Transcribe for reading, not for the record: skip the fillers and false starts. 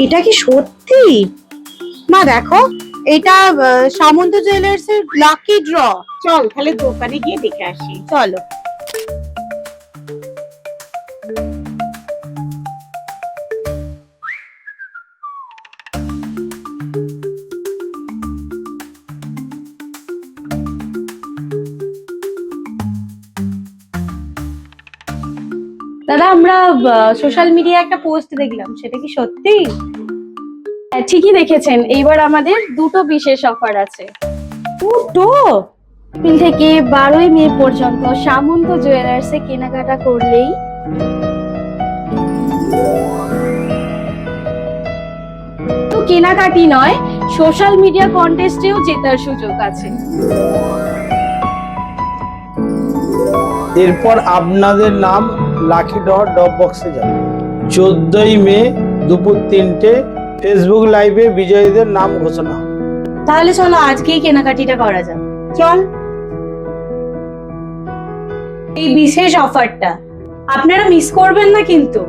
এটা কি সত্যি? মা দেখো, এটা সামন্ত জুয়েলার্স এর লাকি ড্র। চল তাহলে দোকানে গিয়ে দেখে আসি। চলো। দাদা, আমরা সোশ্যাল মিডিয়ায় একটা পোস্ট দেখলাম, সেটা কি সত্যি? হ্যাঁ, ঠিকই দেখেছেন, এইবার আমাদের দুটো বিশেষ অফার আছে। দুটো? এপ্রিল থেকে 12ই মে পর্যন্ত সামন্ত জুয়েলার্সে কেনাকাটা করলেই তো কেনাকাটি নয়, সোশ্যাল মিডিয়া কন্টেস্টেও জেতার সুযোগ আছে। এরপর আপনাদের নাম লাকি ড্রপ বক্সে যাবে। 14ই মে দুপুর 3টে ফেসবুক লাইভে বিজয়ীদের নাম ঘোষণা হবে। তাহলে চলো আজকেই কেনাকাটিটা করা যাক। চল। এই বিশেষ অফারটা আপনারা মিস করবেন না কিন্তু।